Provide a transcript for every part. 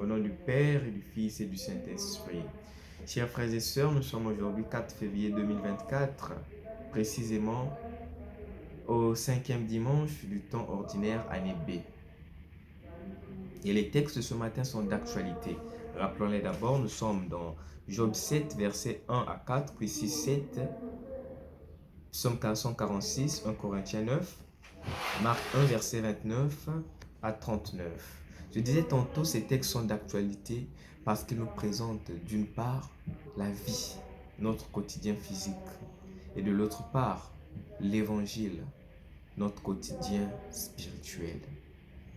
Au nom du Père et du Fils et du Saint-Esprit. Chers frères et sœurs, nous sommes aujourd'hui 4 février 2024, précisément au 5e dimanche du temps ordinaire année B. Et les textes de ce matin sont d'actualité. Rappelons-les d'abord, nous sommes dans Job 7, versets 1 à 4, puis 6, 7, Psaume 446, 1 Corinthiens 9, Marc 1, verset 29 à 39. Je disais tantôt, ces textes sont d'actualité parce qu'ils nous présentent d'une part la vie, notre quotidien physique, et de l'autre part l'évangile, notre quotidien spirituel.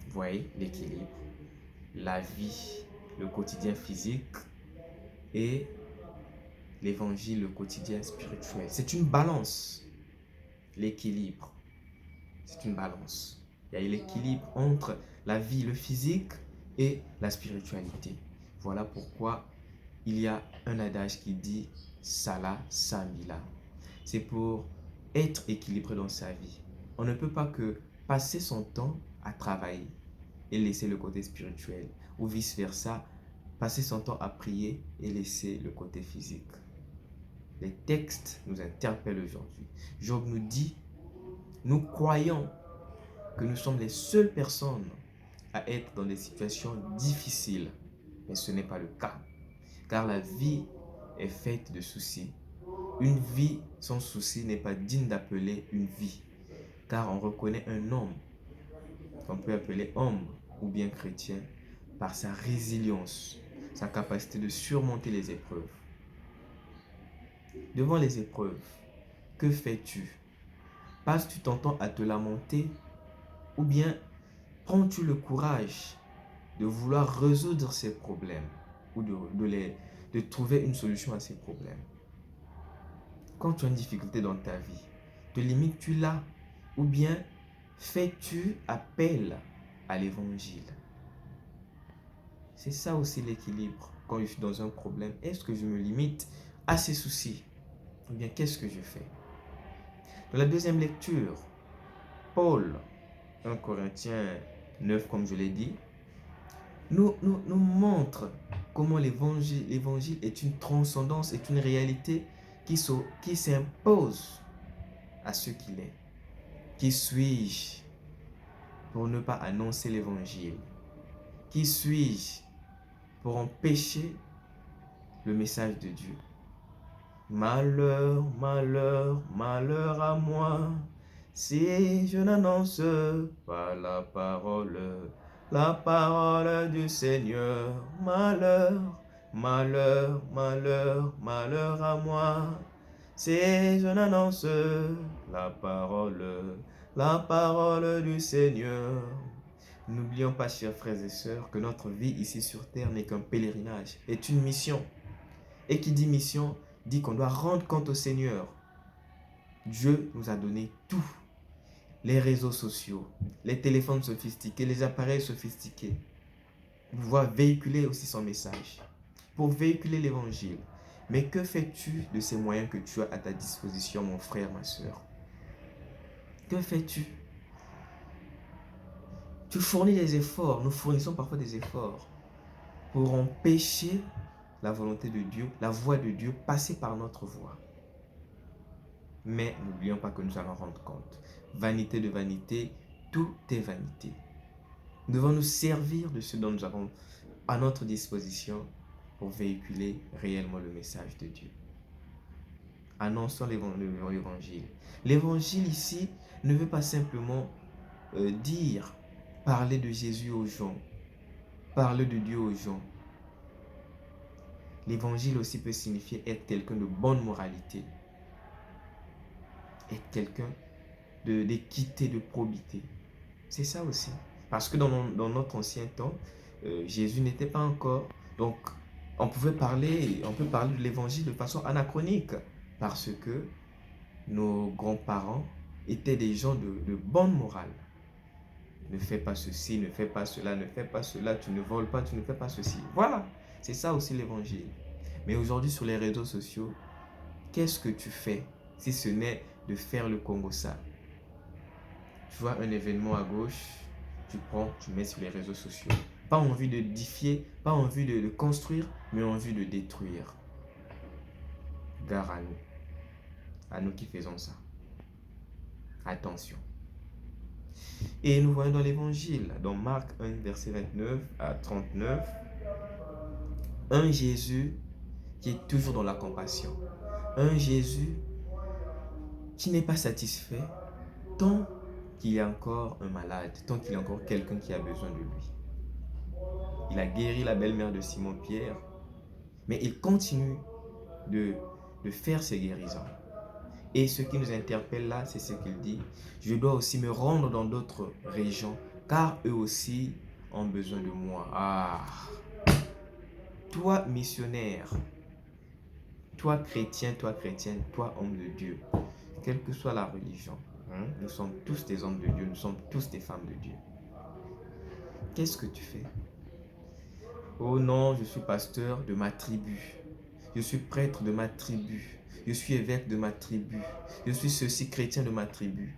Vous voyez l'équilibre, la vie, le quotidien physique et l'évangile, le quotidien spirituel. C'est une balance, l'équilibre. C'est une balance. Il y a l'équilibre entre la vie, le physique et la spiritualité. Voilà pourquoi il y a un adage qui dit Sala Samila. C'est pour être équilibré dans sa vie. On ne peut pas que passer son temps à travailler et laisser le côté spirituel, ou vice-versa, passer son temps à prier et laisser le côté physique. Les textes nous interpellent aujourd'hui. Job nous dit, nous croyons que nous sommes les seules personnes à être dans des situations difficiles, mais ce n'est pas le cas, car la vie est faite de soucis. Une vie sans soucis n'est pas digne d'appeler une vie, car on reconnaît un homme qu'on peut appeler homme ou bien chrétien par sa résilience, sa capacité de surmonter les épreuves. Devant les épreuves, que fais-tu? Passes-tu ton temps à te lamenter ou bien prends-tu le courage de vouloir résoudre ces problèmes ou de trouver une solution à ces problèmes? Quand tu as une difficulté dans ta vie, te limites-tu là ou bien fais-tu appel à l'évangile? C'est ça aussi l'équilibre. Quand je suis dans un problème, est-ce que je me limite à ces soucis ou bien qu'est-ce que je fais? Dans la deuxième lecture, Paul, 1 Corinthiens 9, comme je l'ai dit, nous montre comment l'évangile est une transcendance, est une réalité qui s'impose à ce qu'il est. Qui suis-je pour ne pas annoncer l'évangile? Qui suis-je pour empêcher le message de Dieu? Malheur, malheur, malheur à moi, si je n'annonce pas la parole du Seigneur. Malheur, malheur, malheur, malheur à moi, si je n'annonce la parole du Seigneur. N'oublions pas, chers frères et sœurs, que notre vie ici sur terre n'est qu'un pèlerinage, est une mission. Et qui dit mission, dit qu'on doit rendre compte au Seigneur. Dieu nous a donné tout. Les réseaux sociaux, les téléphones sophistiqués, les appareils sophistiqués, pour pouvoir véhiculer aussi son message, pour véhiculer l'évangile. Mais que fais-tu de ces moyens que tu as à ta disposition, mon frère, ma soeur? Que fais-tu? Tu fournis des efforts, nous fournissons parfois des efforts pour empêcher la volonté de Dieu, la voix de Dieu, passer par notre voix. Mais n'oublions pas que nous allons rendre compte. Vanité de vanité, tout est vanité. Nous devons nous servir de ce dont nous avons à notre disposition pour véhiculer réellement le message de Dieu. Annonçons l'évangile. L'évangile ici ne veut pas simplement parler de Jésus aux gens, parler de Dieu aux gens. L'évangile aussi peut signifier être quelqu'un de bonne moralité, être quelqu'un d'équité, de probité. C'est ça aussi. Parce que dans notre ancien temps, Jésus n'était pas encore. Donc, on peut parler de l'évangile de façon anachronique. Parce que nos grands-parents étaient des gens de bonne morale. Ne fais pas ceci, ne fais pas cela, ne fais pas cela, tu ne voles pas, tu ne fais pas ceci. Voilà, c'est ça aussi l'évangile. Mais aujourd'hui, sur les réseaux sociaux, qu'est-ce que tu fais si ce n'est de faire le Congo-ça? Tu vois un événement à gauche, tu prends, tu mets sur les réseaux sociaux. Pas en vue de d'édifier, pas en vue de construire, mais en vue de détruire. Gare à nous qui faisons ça. Attention. Et nous voyons dans l'évangile, dans Marc 1, verset 29 à 39, un Jésus qui est toujours dans la compassion. Un Jésus qui n'est pas satisfait tant qu'il y a encore un malade, tant qu'il y a encore quelqu'un qui a besoin de lui. Il a guéri la belle-mère de Simon-Pierre, mais il continue de faire ses guérisons. Et ce qui nous interpelle là, c'est ce qu'il dit. Je dois aussi me rendre dans d'autres régions, car eux aussi ont besoin de moi. Ah, toi missionnaire, toi chrétien, toi chrétienne, toi homme de Dieu, quelle que soit la religion, nous sommes tous des hommes de Dieu, nous sommes tous des femmes de Dieu. Qu'est-ce que tu fais? Oh non, je suis pasteur de ma tribu. Je suis prêtre de ma tribu. Je suis évêque de ma tribu. Je suis ceci chrétien de ma tribu.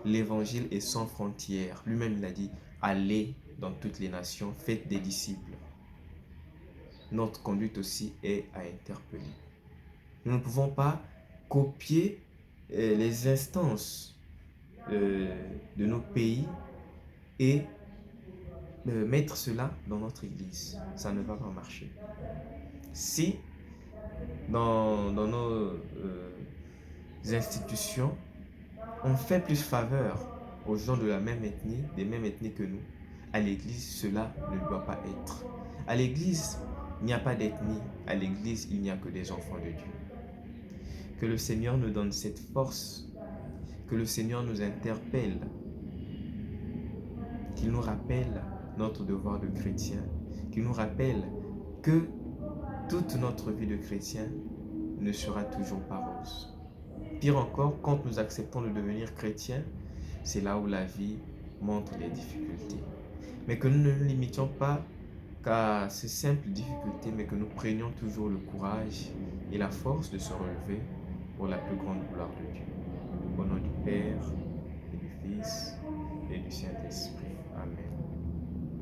L'évangile est sans frontières. Lui-même, il a dit, allez dans toutes les nations, faites des disciples. Notre conduite aussi est à interpeller. Nous ne pouvons pas copier les instances de nos pays et mettre cela dans notre église. Ça ne va pas marcher. Si dans nos institutions, on fait plus faveur aux gens de la même ethnie, des mêmes ethnies que nous, à l'église, cela ne doit pas être. À l'église, il n'y a pas d'ethnie. À l'église, il n'y a que des enfants de Dieu. Que le Seigneur nous donne cette force, que le Seigneur nous interpelle, qu'il nous rappelle notre devoir de chrétien, qu'il nous rappelle que toute notre vie de chrétien ne sera toujours pas rose. Pire encore, quand nous acceptons de devenir chrétiens, c'est là où la vie montre les difficultés. Mais que nous ne nous limitions pas qu'à ces simples difficultés, mais que nous prenions toujours le courage et la force de se relever pour la plus grande gloire de Dieu. Au nom du Père, et du Fils, et du Saint-Esprit. Amen.